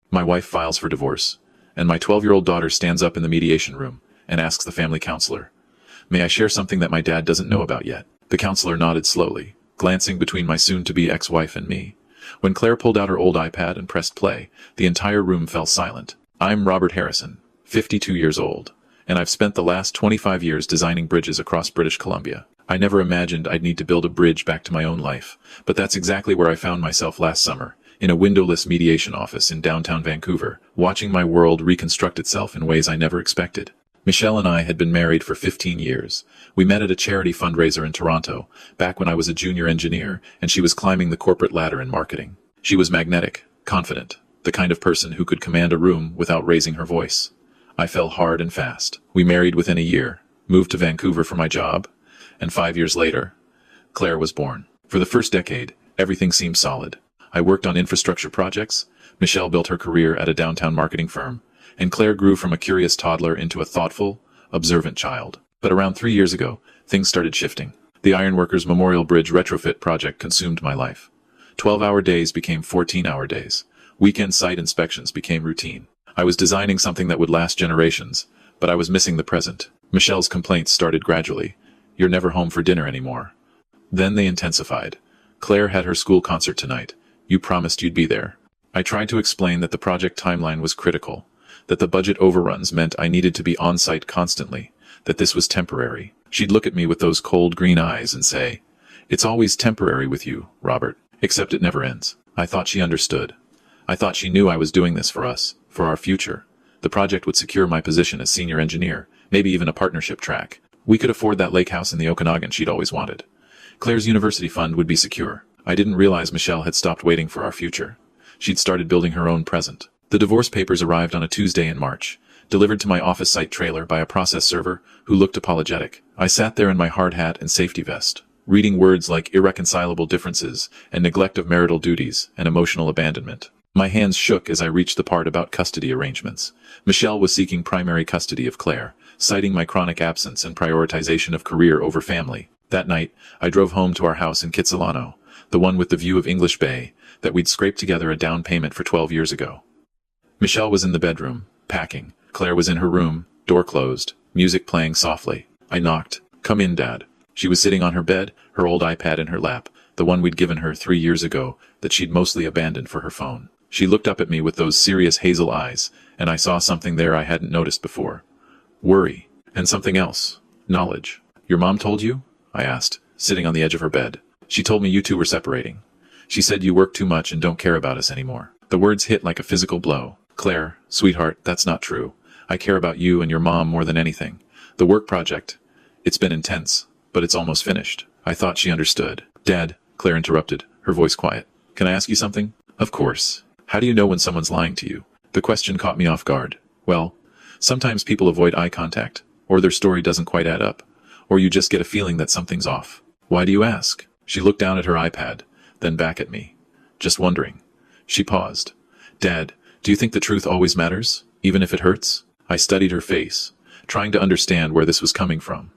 My wife files for divorce, and my 12-year-old daughter stands up in the mediation room and asks the family counselor, "May I share something that my dad doesn't know about yet?" The counselor nodded slowly, glancing between my soon-to-be ex-wife and me. When Claire pulled out her old iPad and pressed play, the entire room fell silent. "I'm Robert Harrison, 52 years old, and I've spent the last 25 years designing bridges across British Columbia. I never imagined I'd need to build a bridge back to my own life, but that's exactly where I found myself last summer, in a windowless mediation office in downtown Vancouver, watching my world reconstruct itself in ways I never expected." Michelle and I had been married for 15 years. We met at a charity fundraiser in Toronto, back when I was a junior engineer and she was climbing the corporate ladder in marketing. She was magnetic, confident, the kind of person who could command a room without raising her voice. I fell hard and fast. We married within a year, moved to Vancouver for my job, and 5 years later, Claire was born. For the first decade, everything seemed solid. I worked on infrastructure projects, Michelle built her career at a downtown marketing firm, and Claire grew from a curious toddler into a thoughtful, observant child. But around 3 years ago, things started shifting. The Ironworkers Memorial Bridge retrofit project consumed my life. 12-hour days became 14-hour days. Weekend site inspections became routine. I was designing something that would last generations, but I was missing the present. Michelle's complaints started gradually. "You're never home for dinner anymore." Then they intensified. "Claire had her school concert tonight. You promised you'd be there." I tried to explain that the project timeline was critical, that the budget overruns meant I needed to be on-site constantly, that this was temporary. She'd look at me with those cold green eyes and say, "It's always temporary with you, Robert, except it never ends." I thought she understood. I thought she knew I was doing this for us, for our future. The project would secure my position as senior engineer, maybe even a partnership track. We could afford that lake house in the Okanagan she'd always wanted. Claire's university fund would be secure. I didn't realize Michelle had stopped waiting for our future. She'd started building her own present. The divorce papers arrived on a Tuesday in March, delivered to my office site trailer by a process server who looked apologetic. I sat there in my hard hat and safety vest, reading words like irreconcilable differences and neglect of marital duties and emotional abandonment. My hands shook as I reached the part about custody arrangements. Michelle was seeking primary custody of Claire, citing my chronic absence and prioritization of career over family. That night, I drove home to our house in Kitsilano, the one with the view of English Bay, that we'd scraped together a down payment for 12 years ago. Michelle was in the bedroom, packing. Claire was in her room, door closed, music playing softly. I knocked. "Come in, Dad." She was sitting on her bed, her old iPad in her lap, the one we'd given her 3 years ago that she'd mostly abandoned for her phone. She looked up at me with those serious hazel eyes, and I saw something there I hadn't noticed before. Worry. And something else. Knowledge. "Your mom told you?" I asked, sitting on the edge of her bed. "She told me you two were separating. She said you work too much and don't care about us anymore." The words hit like a physical blow. "Claire, sweetheart, that's not true. I care about you and your mom more than anything. The work project, it's been intense, but it's almost finished." I thought she understood. "Dad," Claire interrupted, her voice quiet. "Can I ask you something?" "Of course. How do you know when someone's lying to you?" The question caught me off guard. "Well, sometimes people avoid eye contact, or their story doesn't quite add up, or you just get a feeling that something's off." "Why do you ask?" She looked down at her iPad, then back at me. "Just wondering." She paused. "Dad, do you think the truth always matters, even if it hurts?" I studied her face, trying to understand where this was coming from.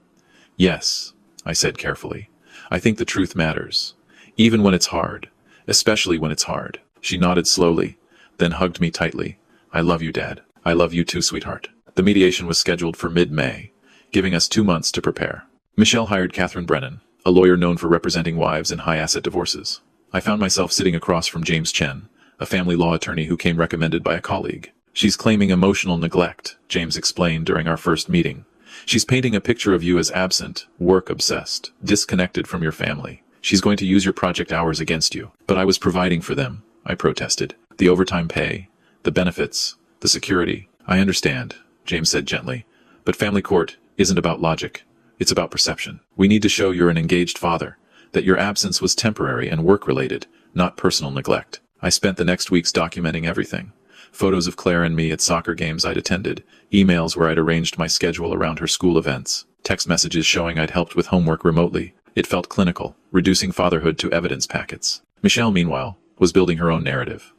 "Yes," I said carefully. "I think the truth matters, even when it's hard, especially when it's hard." She nodded slowly, then hugged me tightly. "I love you, Dad. I love you too, sweetheart." The mediation was scheduled for mid-May, giving us 2 months to prepare. Michelle hired Catherine Brennan, a lawyer known for representing wives in high-asset divorces. I found myself sitting across from James Chen, a family law attorney who came recommended by a colleague. "She's claiming emotional neglect," James explained during our first meeting. "She's painting a picture of you as absent, work-obsessed, disconnected from your family. She's going to use your project hours against you." "But I was providing for them," I protested. "The overtime pay, the benefits, the security." "I understand," James said gently, "but family court isn't about logic. It's about perception. We need to show you're an engaged father, that your absence was temporary and work-related, not personal neglect." I spent the next weeks documenting everything. Photos of Claire and me at soccer games I'd attended, emails where I'd arranged my schedule around her school events, text messages showing I'd helped with homework remotely. It felt clinical, reducing fatherhood to evidence packets. Michelle, meanwhile, was building her own narrative.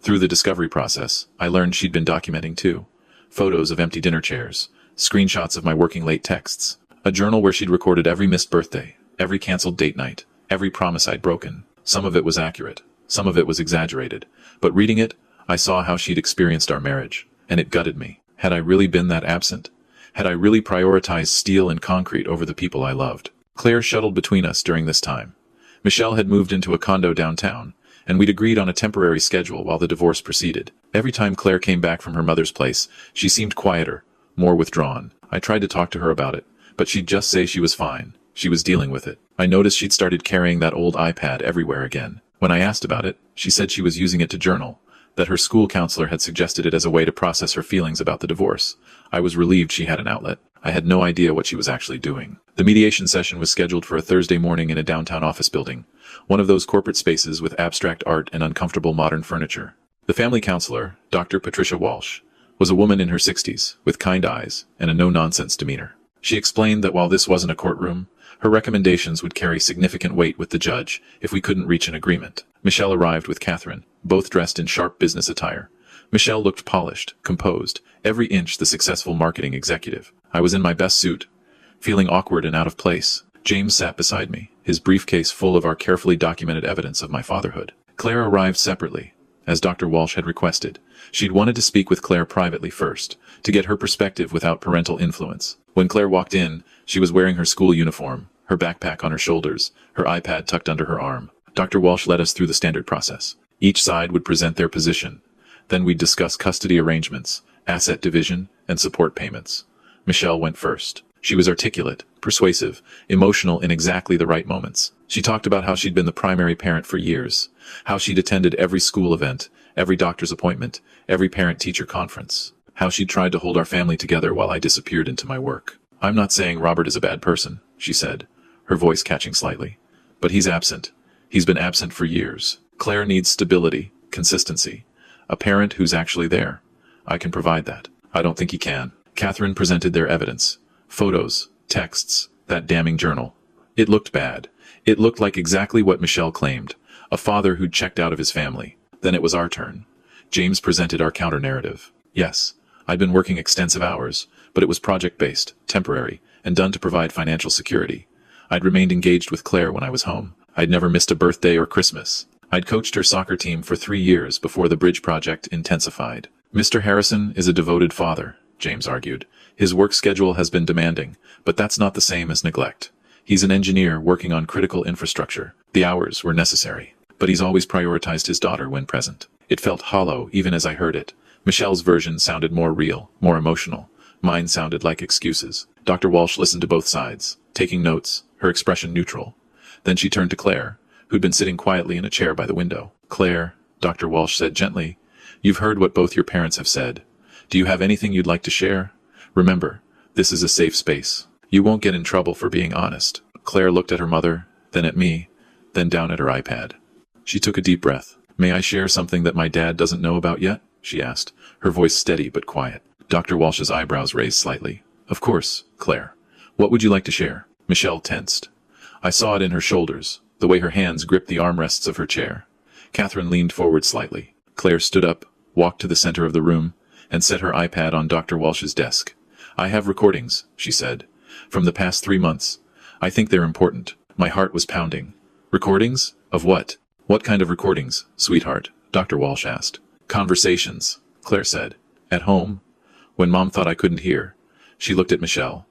Through the discovery process, I learned she'd been documenting too. Photos of empty dinner chairs, screenshots of my working late texts, a journal where she'd recorded every missed birthday, every canceled date night, every promise I'd broken. Some of it was accurate, some of it was exaggerated, but reading it, I saw how she'd experienced our marriage, and it gutted me. Had I really been that absent? Had I really prioritized steel and concrete over the people I loved? Claire shuttled between us during this time. Michelle had moved into a condo downtown, and we'd agreed on a temporary schedule while the divorce proceeded. Every time Claire came back from her mother's place, she seemed quieter, more withdrawn. I tried to talk to her about it, but she'd just say she was fine. She was dealing with it. I noticed she'd started carrying that old iPad everywhere again. When I asked about it, she said she was using it to journal, that her school counselor had suggested it as a way to process her feelings about the divorce. I was relieved she had an outlet. I had no idea what she was actually doing. The mediation session was scheduled for a Thursday morning in a downtown office building, one of those corporate spaces with abstract art and uncomfortable modern furniture. The family counselor, Dr. Patricia Walsh, was a woman in her 60s, with kind eyes and a no-nonsense demeanor. She explained that while this wasn't a courtroom, her recommendations would carry significant weight with the judge if we couldn't reach an agreement. Michelle arrived with Catherine, both dressed in sharp business attire. Michelle looked polished, composed, every inch the successful marketing executive. I was in my best suit, feeling awkward and out of place. James sat beside me, his briefcase full of our carefully documented evidence of my fatherhood. Claire arrived separately, as Dr. Walsh had requested. She'd wanted to speak with Claire privately first, to get her perspective without parental influence. When Claire walked in, she was wearing her school uniform, her backpack on her shoulders, her iPad tucked under her arm. Dr. Walsh led us through the standard process. Each side would present their position. Then we'd discuss custody arrangements, asset division, and support payments. Michelle went first. She was articulate, persuasive, emotional in exactly the right moments. She talked about how she'd been the primary parent for years, how she'd attended every school event, every doctor's appointment, every parent-teacher conference, how she'd tried to hold our family together while I disappeared into my work. "I'm not saying Robert is a bad person," she said, her voice catching slightly. "But he's absent. He's been absent for years. Claire needs stability, consistency. A parent who's actually there. I can provide that." "I don't think he can." Catherine presented their evidence. Photos, texts, that damning journal. It looked bad. It looked like exactly what Michelle claimed. A father who'd checked out of his family. Then it was our turn. James presented our counter-narrative. "Yes, I'd been working extensive hours, but it was project-based, temporary, and done to provide financial security. I'd remained engaged with Claire when I was home. I'd never missed a birthday or Christmas. I'd coached her soccer team for 3 years before the bridge project intensified." "Mr. Harrison is a devoted father," James argued. "His work schedule has been demanding, but that's not the same as neglect. He's an engineer working on critical infrastructure. The hours were necessary. But he's always prioritized his daughter when present." It felt hollow even as I heard it. Michelle's version sounded more real, more emotional. Mine sounded like excuses. Dr. Walsh listened to both sides, taking notes, her expression neutral. Then she turned to Claire, who'd been sitting quietly in a chair by the window. "Claire," Dr. Walsh said gently, "you've heard what both your parents have said. Do you have anything you'd like to share? Remember, this is a safe space. You won't get in trouble for being honest." Claire looked at her mother, then at me, then down at her iPad. She took a deep breath. "May I share something that my dad doesn't know about yet?" she asked, her voice steady but quiet. Dr. Walsh's eyebrows raised slightly. "Of course, Claire. What would you like to share?" Michelle tensed. I saw it in her shoulders, the way her hands gripped the armrests of her chair. Catherine leaned forward slightly. Claire stood up, walked to the center of the room, and set her iPad on Dr. Walsh's desk. "I have recordings," she said, "from the past 3 months. I think they're important." My heart was pounding. "Recordings? Of what?" "What kind of recordings, sweetheart?" Dr. Walsh asked. "Conversations," Claire said. "At home? When Mom thought I couldn't hear." She looked at Michelle.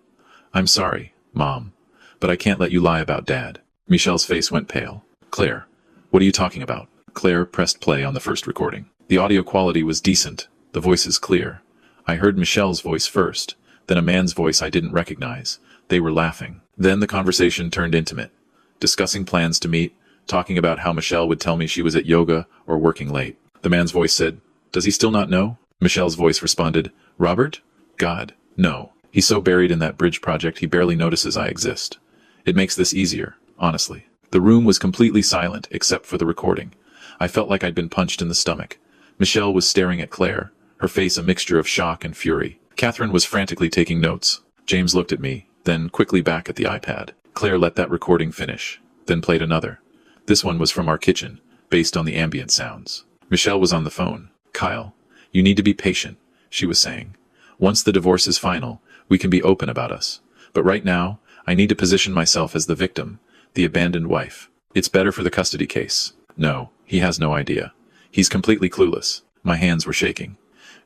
"I'm sorry, Mom, but I can't let you lie about Dad." Michelle's face went pale. "Claire, what are you talking about?" Claire pressed play on the first recording. The audio quality was decent, the voices clear. I heard Michelle's voice first, then a man's voice I didn't recognize. They were laughing. Then the conversation turned intimate, discussing plans to meet, talking about how Michelle would tell me she was at yoga or working late. The man's voice said, "Does he still not know?" Michelle's voice responded, "Robert? God, no. He's so buried in that bridge project he barely notices I exist. It makes this easier, honestly." The room was completely silent except for the recording. I felt like I'd been punched in the stomach. Michelle was staring at Claire, her face a mixture of shock and fury. Catherine was frantically taking notes. James looked at me, then quickly back at the iPad. Claire let that recording finish, then played another. This one was from our kitchen, based on the ambient sounds. Michelle was on the phone. "Kyle, you need to be patient," she was saying. "Once the divorce is final, we can be open about us. But right now, I need to position myself as the victim, the abandoned wife. It's better for the custody case." "No, he has no idea. He's completely clueless." My hands were shaking.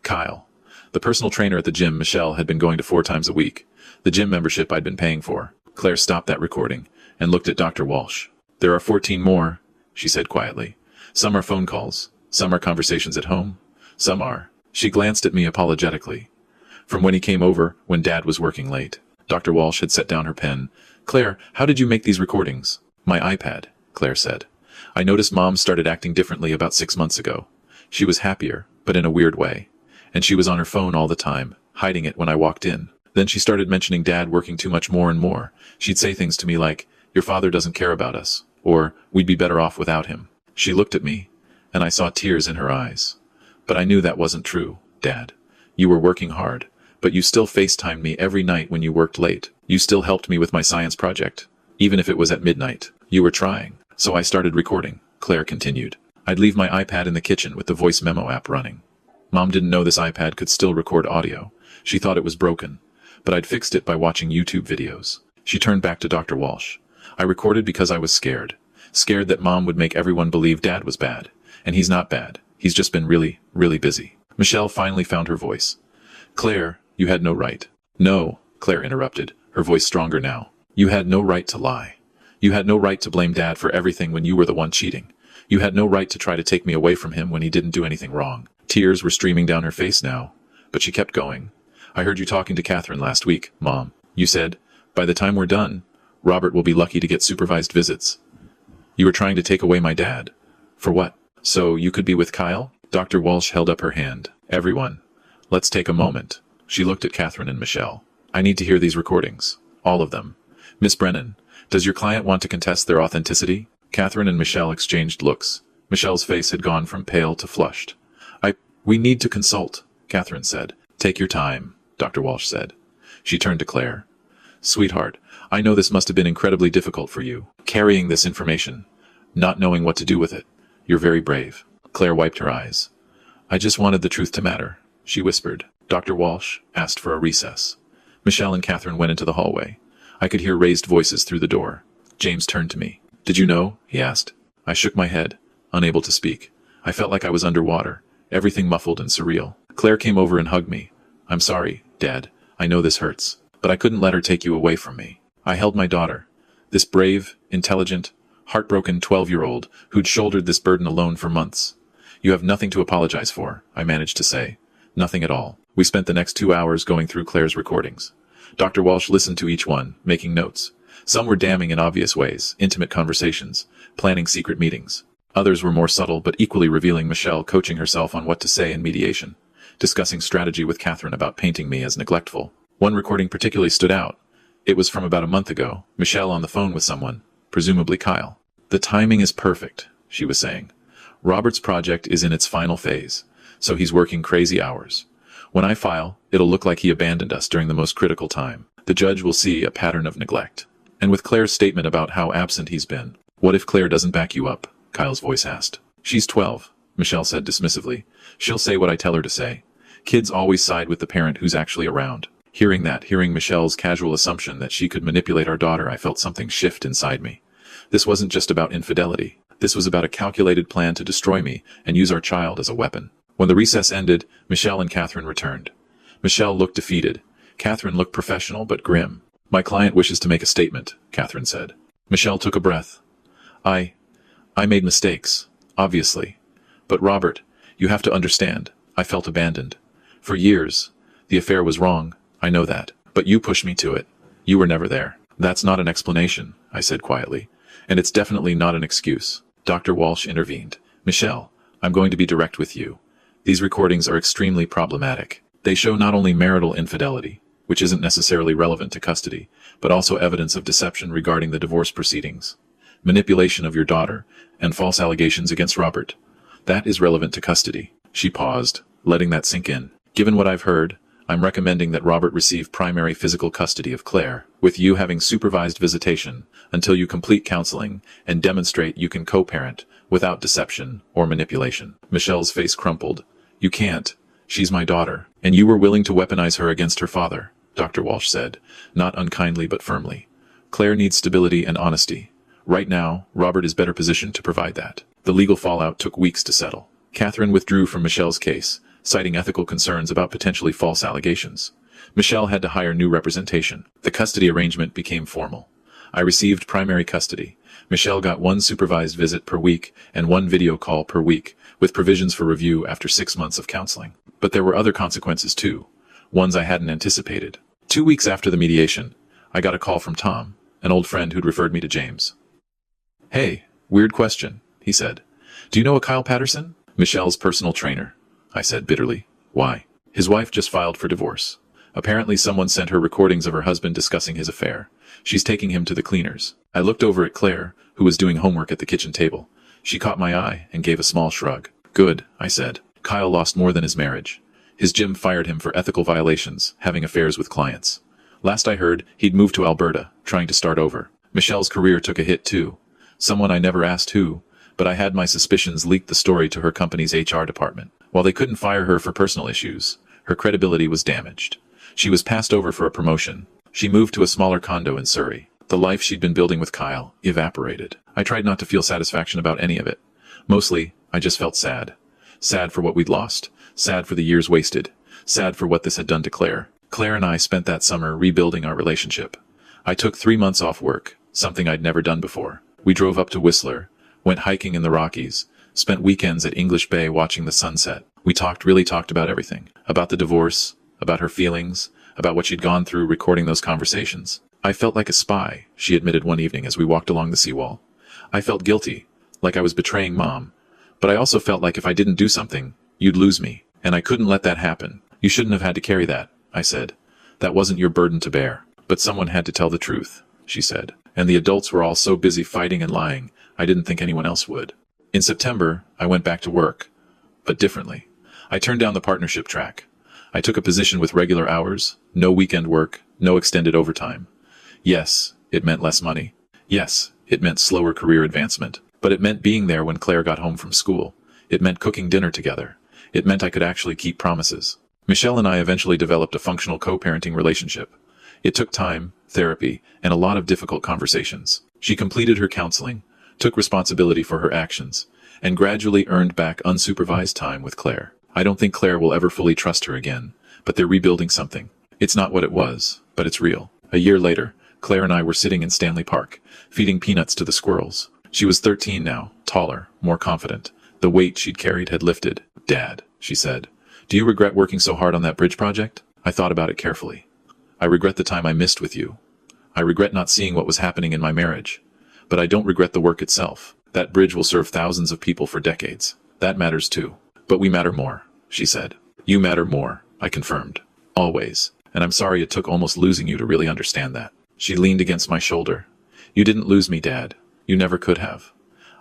Kyle. The personal trainer at the gym Michelle had been going to 4 times a week. The gym membership I'd been paying for. Claire stopped that recording and looked at Dr. Walsh. There are 14 more, she said quietly. Some are phone calls. Some are conversations at home. Some are. She glanced at me apologetically. From when he came over, when Dad was working late. Dr. Walsh had set down her pen. Claire, how did you make these recordings? My iPad, Claire said. I noticed Mom started acting differently about 6 months ago. She was happier, but in a weird way. And she was on her phone all the time, hiding it when I walked in. Then she started mentioning Dad working too much more and more. She'd say things to me like, your father doesn't care about us, or we'd be better off without him. She looked at me, and I saw tears in her eyes. But I knew that wasn't true, Dad. You were working hard, but you still FaceTimed me every night when you worked late. You still helped me with my science project, even if it was at midnight. You were trying. So I started recording, Claire continued. I'd leave my iPad in the kitchen with the voice memo app running. Mom didn't know this iPad could still record audio. She thought it was broken, but I'd fixed it by watching YouTube videos. She turned back to Dr. Walsh. I recorded because I was scared. Scared that Mom would make everyone believe Dad was bad. And he's not bad. He's just been really, really busy. Michelle finally found her voice. Claire, you had no right. No, Claire interrupted, her voice stronger now. You had no right to lie. You had no right to blame Dad for everything when you were the one cheating. You had no right to try to take me away from him when he didn't do anything wrong. Tears were streaming down her face now, but she kept going. I heard you talking to Catherine last week, Mom. You said, by the time we're done, Robert will be lucky to get supervised visits. You were trying to take away my dad. For what? So you could be with Kyle? Dr. Walsh held up her hand. Everyone, let's take a moment. She looked at Catherine and Michelle. I need to hear these recordings. All of them. Miss Brennan, does your client want to contest their authenticity? Catherine and Michelle exchanged looks. Michelle's face had gone from pale to flushed. We need to consult, Catherine said. Take your time, Dr. Walsh said. She turned to Claire. Sweetheart, I know this must have been incredibly difficult for you, carrying this information, not knowing what to do with it. You're very brave. Claire wiped her eyes. I just wanted the truth to matter, she whispered. Dr. Walsh asked for a recess. Michelle and Catherine went into the hallway. I could hear raised voices through the door. James turned to me. Did you know? He asked. I shook my head, unable to speak. I felt like I was underwater, everything muffled and surreal. Claire came over and hugged me. I'm sorry, Dad. I know this hurts, but I couldn't let her take you away from me. I held my daughter, this brave, intelligent, heartbroken 12-year-old who'd shouldered this burden alone for months. You have nothing to apologize for, I managed to say. Nothing at all. We spent the next 2 hours going through Claire's recordings. Dr. Walsh listened to each one, making notes. Some were damning in obvious ways, intimate conversations, planning secret meetings. Others were more subtle but equally revealing. Michelle coaching herself on what to say in mediation, discussing strategy with Catherine about painting me as neglectful. One recording particularly stood out. It was from about a month ago, Michelle on the phone with someone, presumably Kyle. The timing is perfect, she was saying. Robert's project is in its final phase, so he's working crazy hours. When I file, it'll look like he abandoned us during the most critical time. The judge will see a pattern of neglect. And with Claire's statement about how absent he's been, what if Claire doesn't back you up? Kyle's voice asked. She's 12, Michelle said dismissively. She'll say what I tell her to say. Kids always side with the parent who's actually around. Hearing Michelle's casual assumption that she could manipulate our daughter, I felt something shift inside me. This wasn't just about infidelity. This was about a calculated plan to destroy me and use our child as a weapon. When the recess ended, Michelle and Catherine returned. Michelle looked defeated. Catherine looked professional but grim. My client wishes to make a statement, Catherine said. Michelle took a breath. I made mistakes, obviously. But Robert, you have to understand, I felt abandoned. For years, the affair was wrong, I know that. But you pushed me to it. You were never there. That's not an explanation, I said quietly. And it's definitely not an excuse. Dr. Walsh intervened. Michelle, I'm going to be direct with you. These recordings are extremely problematic. They show not only marital infidelity, which isn't necessarily relevant to custody, but also evidence of deception regarding the divorce proceedings, manipulation of your daughter, and false allegations against Robert. That is relevant to custody. She paused, letting that sink in. Given what I've heard, I'm recommending that Robert receive primary physical custody of Claire, with you having supervised visitation until you complete counseling and demonstrate you can co-parent without deception or manipulation. Michelle's face crumpled. You can't. She's my daughter, and you were willing to weaponize her against her father, Dr. Walsh said, not unkindly but firmly. Claire needs stability and honesty. Right now, Robert is better positioned to provide that. The legal fallout took weeks to settle. Catherine withdrew from Michelle's case, citing ethical concerns about potentially false allegations. Michelle had to hire new representation. The custody arrangement became formal. I received primary custody. Michelle got 1 supervised visit per week and 1 video call per week, with provisions for review after 6 months of counseling. But there were other consequences too, ones I hadn't anticipated. 2 weeks after the mediation, I got a call from Tom, an old friend who'd referred me to James. "Hey, weird question," he said. "Do you know a Kyle Patterson?" "Michelle's personal trainer," I said bitterly. "Why?" "His wife just filed for divorce. Apparently someone sent her recordings of her husband discussing his affair. She's taking him to the cleaners." I looked over at Claire, who was doing homework at the kitchen table. She caught my eye and gave a small shrug. "Good," I said. "Kyle lost more than his marriage. His gym fired him for ethical violations, having affairs with clients. Last I heard, he'd moved to Alberta, trying to start over. Michelle's career took a hit too. Someone I never asked who, but I had my suspicions leaked the story to her company's HR department. While they couldn't fire her for personal issues, her credibility was damaged. She was passed over for a promotion. She moved to a smaller condo in Surrey. The life she'd been building with Kyle evaporated. I tried not to feel satisfaction about any of it. Mostly, I just felt sad. Sad for what we'd lost. Sad for the years wasted. Sad for what this had done to Claire. Claire and I spent that summer rebuilding our relationship. I took 3 months off work, something I'd never done before. We drove up to Whistler, went hiking in the Rockies, spent weekends at English Bay watching the sunset. We really talked about everything. About the divorce, about her feelings, about what she'd gone through recording those conversations. "I felt like a spy," she admitted one evening as we walked along the seawall. "I felt guilty, like I was betraying Mom. But I also felt like if I didn't do something, you'd lose me. And I couldn't let that happen. You shouldn't have had to carry that," I said. "That wasn't your burden to bear." "But someone had to tell the truth," she said. "And the adults were all so busy fighting and lying, I didn't think anyone else would." In September, I went back to work. But differently. I turned down the partnership track. I took a position with regular hours, no weekend work, no extended overtime. Yes, it meant less money. Yes, it meant slower career advancement. But it meant being there when Claire got home from school. It meant cooking dinner together. It meant I could actually keep promises. Michelle and I eventually developed a functional co-parenting relationship. It took time, therapy, and a lot of difficult conversations. She completed her counseling, took responsibility for her actions, and gradually earned back unsupervised time with Claire. I don't think Claire will ever fully trust her again, but they're rebuilding something. It's not what it was, but it's real. A year later, Claire and I were sitting in Stanley Park, feeding peanuts to the squirrels. She was 13 now, taller, more confident. The weight she'd carried had lifted. "Dad," she said, "do you regret working so hard on that bridge project?" I thought about it carefully. "I regret the time I missed with you. I regret not seeing what was happening in my marriage. But I don't regret the work itself. That bridge will serve thousands of people for decades. That matters too. But we matter more," she said. "You matter more," I confirmed. "Always. And I'm sorry it took almost losing you to really understand that." She leaned against my shoulder. "You didn't lose me, Dad. You never could have.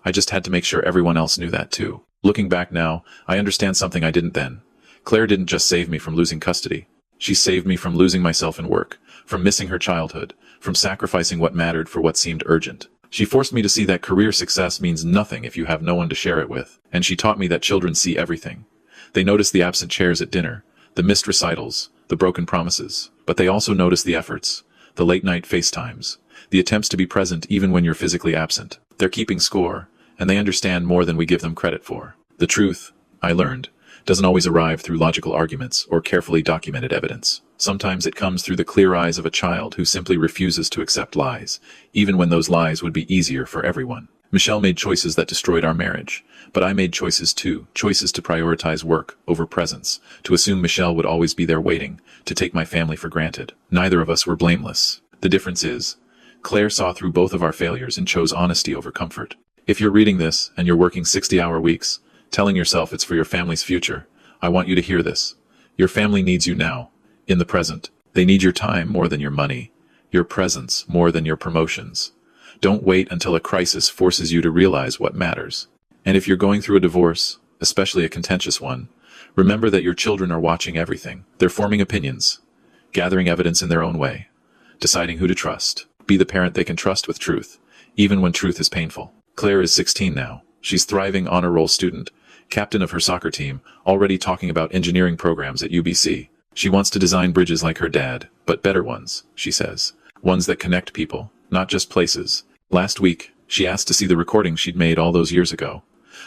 I just had to make sure everyone else knew that too." Looking back now, I understand something I didn't then. Claire didn't just save me from losing custody. She saved me from losing myself in work, from missing her childhood, from sacrificing what mattered for what seemed urgent. She forced me to see that career success means nothing if you have no one to share it with. And she taught me that children see everything. They notice the absent chairs at dinner, the missed recitals, the broken promises. But they also notice the efforts, the late-night FaceTimes, the attempts to be present even when you're physically absent. They're keeping score, and they understand more than we give them credit for. The truth, I learned, doesn't always arrive through logical arguments or carefully documented evidence. Sometimes it comes through the clear eyes of a child who simply refuses to accept lies, even when those lies would be easier for everyone. Michelle made choices that destroyed our marriage, but I made choices too, choices to prioritize work over presence, to assume Michelle would always be there waiting, to take my family for granted. Neither of us were blameless. The difference is, Claire saw through both of our failures and chose honesty over comfort. If you're reading this and you're working 60-hour weeks, telling yourself it's for your family's future, I want you to hear this. Your family needs you now, in the present. They need your time more than your money, your presence more than your promotions. Don't wait until a crisis forces you to realize what matters. And if you're going through a divorce, especially a contentious one, remember that your children are watching everything. They're forming opinions, gathering evidence in their own way, deciding who to trust. Be the parent they can trust with truth, even when truth is painful. Claire is 16 now. She's thriving honor roll student, captain of her soccer team, already talking about engineering programs at UBC. She wants to design bridges like her dad, but better ones, she says. Ones that connect people, not just places. Last week, she asked to see the recordings she'd made all those years ago.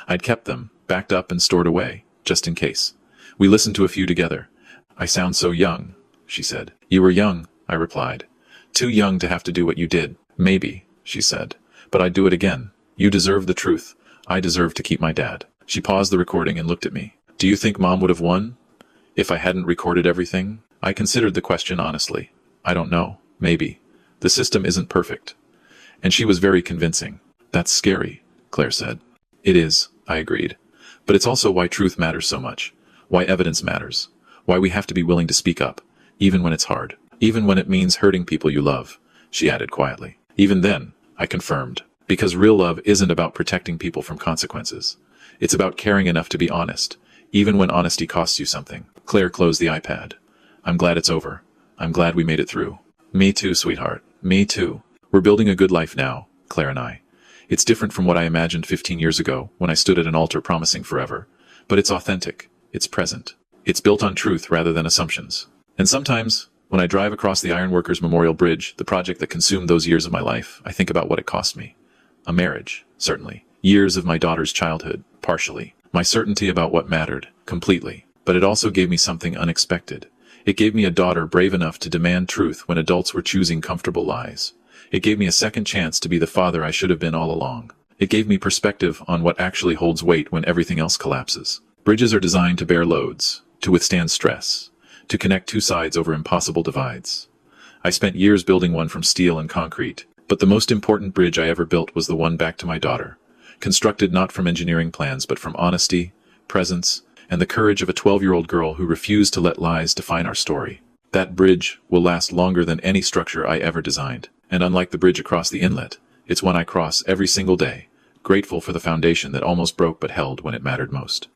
I'd kept them, backed up and stored away, just in case. We listened to a few together. "I sound so young," she said. "You were young," I replied. "Too young to have to do what you did." "Maybe," she said. "But I'd do it again. You deserve the truth. I deserve to keep my dad." She paused the recording and looked at me. "Do you think Mom would have won if I hadn't recorded everything?" I considered the question honestly. "I don't know. Maybe. The system isn't perfect." And she was very convincing. "That's scary," Claire said. "It is," I agreed. "But it's also why truth matters so much. Why evidence matters. Why we have to be willing to speak up, even when it's hard. Even when it means hurting people you love," she added quietly. "Even then," I confirmed. "Because real love isn't about protecting people from consequences. It's about caring enough to be honest, even when honesty costs you something." Claire closed the iPad. "I'm glad it's over. I'm glad we made it through." "Me too, sweetheart. Me too. We're building a good life now, Claire and I. It's different from what I imagined 15 years ago when I stood at an altar promising forever. But it's authentic. It's present. It's built on truth rather than assumptions. And sometimes, when I drive across the Ironworkers Memorial Bridge, the project that consumed those years of my life, I think about what it cost me. A marriage, certainly. Years of my daughter's childhood, partially. My certainty about what mattered, completely. But it also gave me something unexpected. It gave me a daughter brave enough to demand truth when adults were choosing comfortable lies. It gave me a second chance to be the father I should have been all along. It gave me perspective on what actually holds weight when everything else collapses. Bridges are designed to bear loads, to withstand stress, to connect two sides over impossible divides. I spent years building one from steel and concrete, but the most important bridge I ever built was the one back to my daughter, constructed not from engineering plans but from honesty, presence, and the courage of a 12-year-old girl who refused to let lies define our story. That bridge will last longer than any structure I ever designed, and unlike the bridge across the inlet, it's one I cross every single day, grateful for the foundation that almost broke but held when it mattered most.